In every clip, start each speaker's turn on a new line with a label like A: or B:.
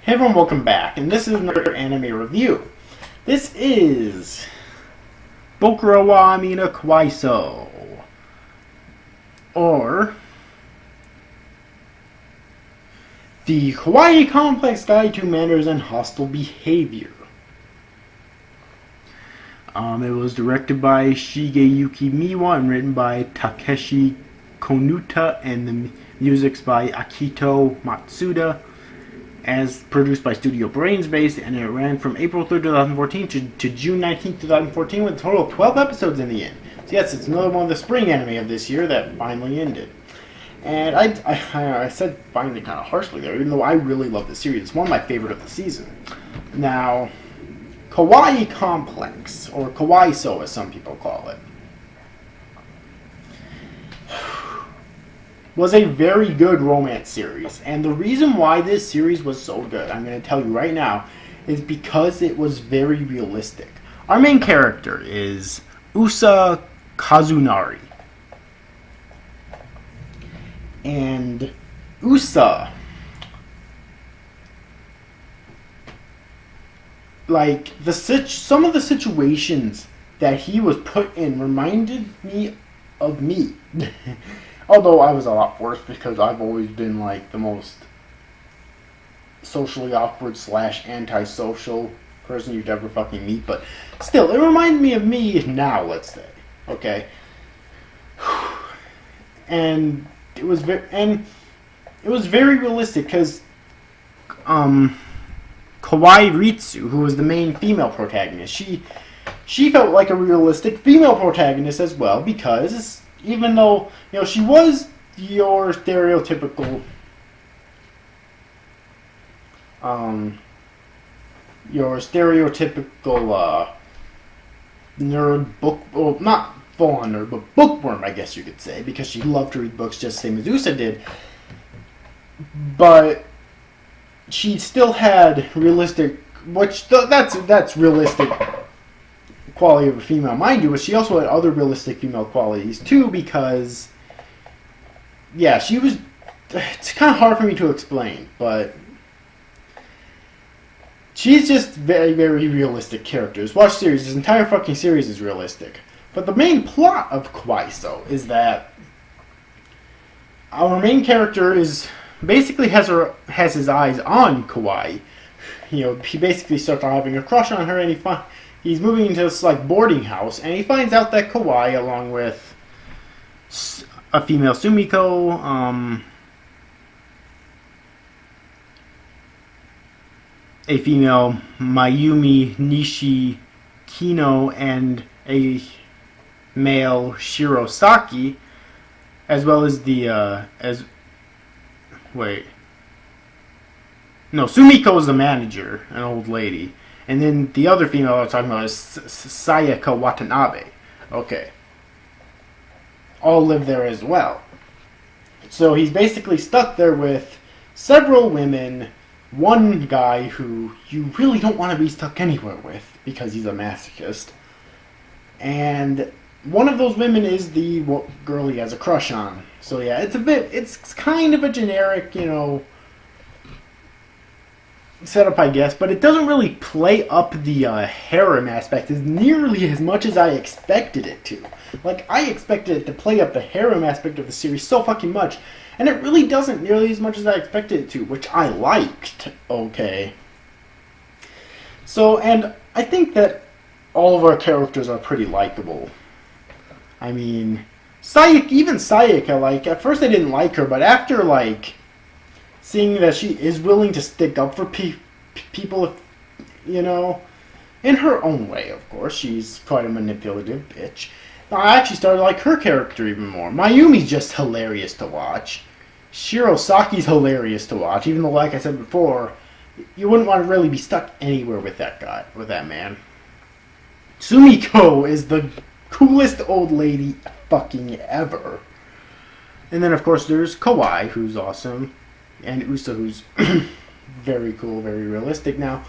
A: Hey everyone, welcome back, and this is another anime review. This is Bokura wa Amina Kawai, or The Hawaii Complex Guide to Manners and Hostile Behavior. It was directed by Shigeyuki Miwa and written by Takeshi Konuta, and the music's by Akito Matsuda, as produced by Studio Brainspace, and it ran from April 3rd, 2014 to June 19th, 2014, with a total of 12 episodes in the end. So yes, it's another one of the spring anime of this year that finally ended. And I said finally kind of harshly there, even though I really love the series. It's one of my favorite of the season. Now, Kawaii Complex, or Kawaiso as some people call it, was a very good romance series. And the reason why this series was so good, I'm going to tell you right now, is because it was very realistic. Our main character is Usa Kazunari. And Usa, like, some of the situations that he was put in reminded me of me. Although I was a lot worse because I've always been like the most socially awkward / antisocial person you'd ever fucking meet. But still, it reminded me of me now, let's say. Okay? And it was very realistic because Kawai Ritsu, who was the main female protagonist, she felt like a realistic female protagonist as well, because even though, she was your stereotypical nerd book, well, not full-on nerd, but bookworm, I guess you could say, because she loved to read books just the same as Usa did. But she still had realistic, that's realistic quality of a female, mind you, but she also had other realistic female qualities too, because she was, it's kind of hard for me to explain, but she's just very, very realistic characters. Watch series, this entire fucking series is realistic. But the main plot of Kawaiso is that our main character basically has his eyes on Kawai. He basically starts having a crush on her, and he's moving into this like boarding house, and he finds out that Kawai, along with a female Sumiko, a female Mayumi Nishikino, and a male Shirosaki, as well as Sumiko is the manager, an old lady. And then the other female I was talking about is Sayaka Watanabe. Okay. All live there as well. So he's basically stuck there with several women, one guy who you really don't want to be stuck anywhere with because he's a masochist. And one of those women is the girl he has a crush on. So yeah, it's kind of a generic, setup, I guess, but it doesn't really play up the harem aspect as nearly as much as I expected it to. Like, I expected it to play up the harem aspect of the series so fucking much, and it really doesn't nearly as much as I expected it to, which I liked, okay? So, and I think that all of our characters are pretty likable. I mean, Sayaka, like, at first I didn't like her, but after, like, seeing that she is willing to stick up for people, in her own way, of course. She's quite a manipulative bitch. I actually started to like her character even more. Mayumi's just hilarious to watch. Shirosaki's hilarious to watch, even though, like I said before, you wouldn't want to really be stuck anywhere with that guy, with that man. Sumiko is the coolest old lady fucking ever. And then, of course, there's Kawai, who's awesome. And Usa, who's very cool, very realistic. Now,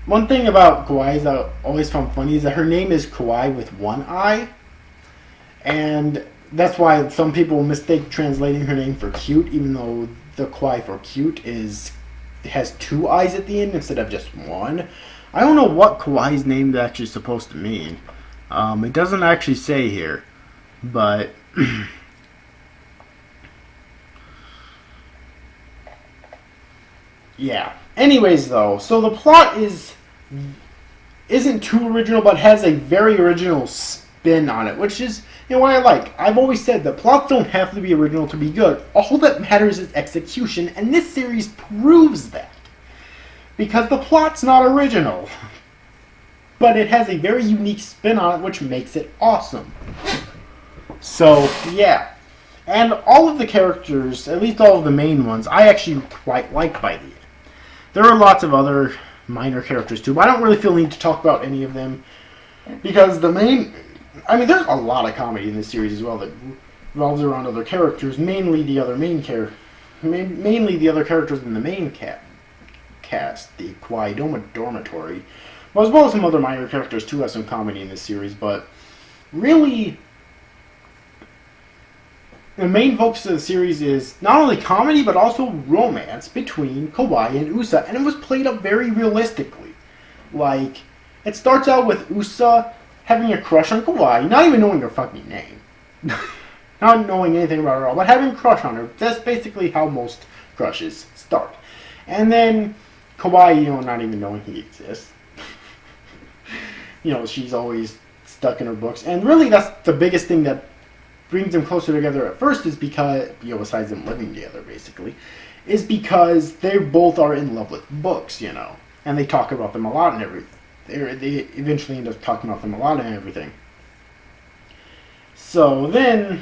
A: one thing about Kawai that I always found funny is that her name is Kawai with one eye. And that's why some people mistake translating her name for cute, even though the Kawai for cute has two eyes at the end instead of just one. I don't know what Kawai's name is actually supposed to mean. It doesn't actually say here, but yeah. Anyways, though, so the plot isn't too original, but has a very original spin on it, which is what I like. I've always said that plots don't have to be original to be good. All that matters is execution, and this series proves that. Because the plot's not original, but it has a very unique spin on it, which makes it awesome. So, yeah. And all of the characters, at least all of the main ones, I actually quite like by the end. There are lots of other minor characters too, but I don't really feel the need to talk about any of them. Because there's a lot of comedy in this series as well that revolves around other characters, mainly the other characters in the main cast, the Kawai Dormitory, as well as some other minor characters too have some comedy in this series, but really the main focus of the series is not only comedy but also romance between Kawai and Usa, and it was played up very realistically. Like, it starts out with Usa having a crush on Kawai, not even knowing her fucking name. Not knowing anything about her at all, but having a crush on her. That's basically how most crushes start. And then Kawai, not even knowing he exists. She's always stuck in her books. And really, that's the biggest thing that brings them closer together at first is because, besides them living together, basically, is because they both are in love with books, And they talk about them a lot and everything. They eventually end up talking about them a lot and everything. So then...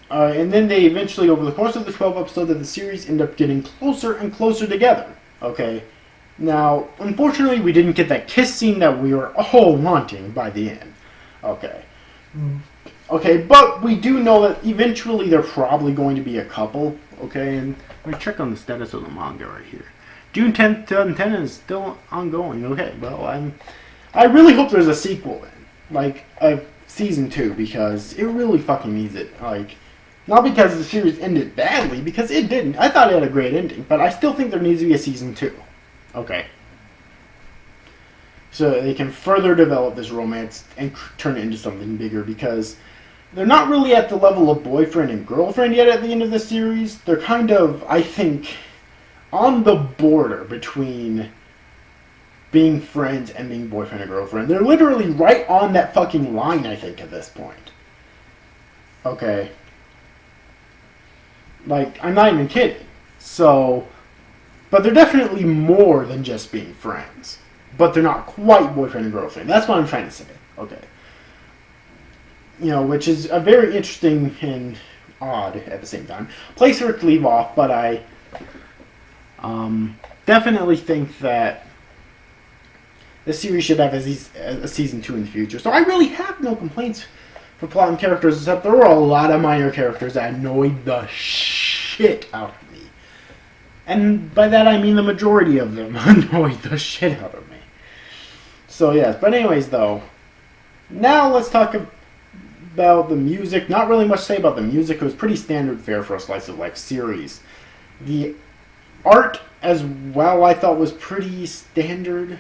A: and then they eventually, over the course of the 12 episodes of the series, end up getting closer and closer together. Okay? Now, unfortunately, we didn't get that kiss scene that we were all wanting by the end. Okay. Okay, but we do know that eventually they're probably going to be a couple. Okay, and let me check on the status of the manga right here. June 10th, 2010 is still ongoing. Okay, well, I really hope there's a sequel then. Like, a season 2, because it really fucking needs it. Like, not because the series ended badly, because it didn't. I thought it had a great ending, but I still think there needs to be a season 2. Okay. So they can further develop this romance and turn it into something bigger, because they're not really at the level of boyfriend and girlfriend yet at the end of the series. They're kind of, I think, on the border between being friends and being boyfriend and girlfriend. They're literally right on that fucking line, I think, at this point. Okay. Like, I'm not even kidding. So, but they're definitely more than just being friends. But they're not quite boyfriend and girlfriend. That's what I'm trying to say. Okay. Which is a very interesting and odd, at the same time, place for it to leave off, but I definitely think that the series should have a season 2 in the future. So I really have no complaints for plot and characters, except there were a lot of minor characters that annoyed the shit out of me. And by that I mean the majority of them annoyed the shit out of me. So yes, but anyways though, now let's talk about the music. Not really much to say about the music. It was pretty standard fare for a slice of life series. The art as well I thought was pretty standard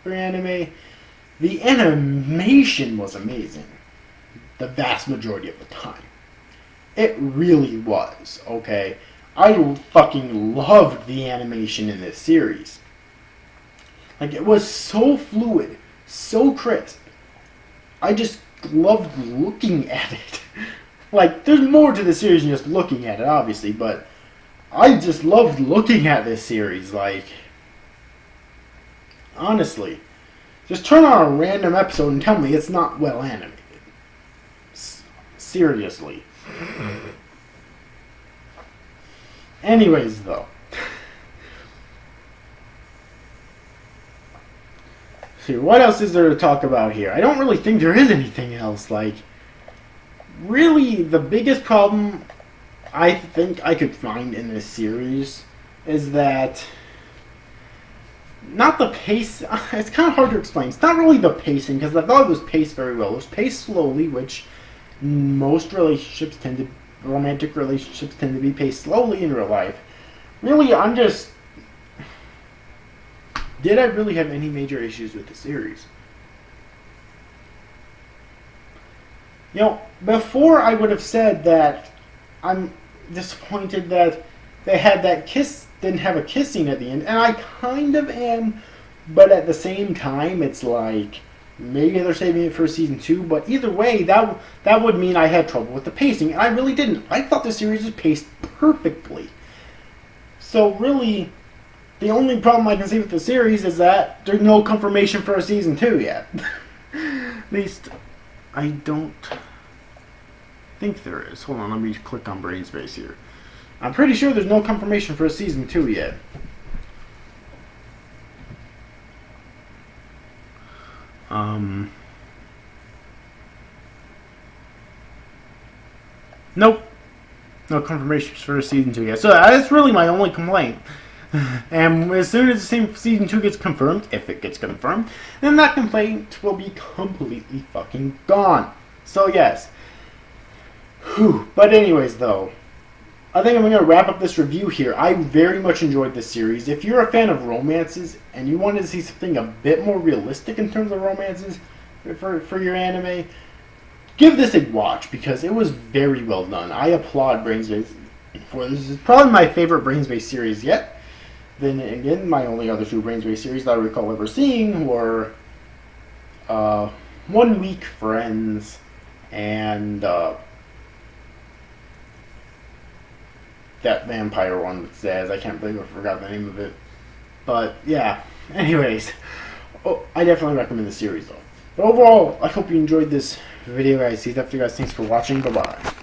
A: for anime. The animation was amazing the vast majority of the time. It really was, okay? I fucking loved the animation in this series. Like, it was so fluid, so crisp. I just loved looking at it. Like, there's more to the series than just looking at it, obviously, but I just loved looking at this series. Like, honestly, just turn on a random episode and tell me it's not well animated. Seriously. Anyways, though. See, what else is there to talk about here? I don't really think there is anything else. Like, really, the biggest problem I think I could find in this series is that not the pace. It's kind of hard to explain. It's not really the pacing, because I thought it was paced very well. It was paced slowly, which most relationships tend to romantic relationships tend to be paced slowly in real life. Really, did I really have any major issues with the series? You know, before I would have said that I'm disappointed that they had that kiss, didn't have a kiss scene at the end, and I kind of am, but at the same time, it's like, maybe they're saving it for season 2, but either way, that would mean I had trouble with the pacing, and I really didn't. I thought the series was paced perfectly. So really, the only problem I can see with the series is that there's no confirmation for a season 2 yet. At least, I don't think there is. Hold on, let me click on Brain Space here. I'm pretty sure there's no confirmation for a season 2 yet. Nope. No confirmation for season 2 yet. So that's really my only complaint. And as soon as season 2 gets confirmed, if it gets confirmed, then that complaint will be completely fucking gone. So yes. Whew. But anyways, though, I think I'm going to wrap up this review here. I very much enjoyed this series. If you're a fan of romances and you wanted to see something a bit more realistic in terms of romances for your anime, give this a watch because it was very well done. I applaud Brainspace for this. Is probably my favorite Brainspace series yet. Then again, my only other 2 Brainspace series that I recall ever seeing were 1 Week Friends and that vampire one with Zaz. I can't believe I forgot the name of it. But yeah, anyways, I definitely recommend the series though. But overall, I hope you enjoyed this video, guys. See you after, guys. Thanks for watching. Bye-bye.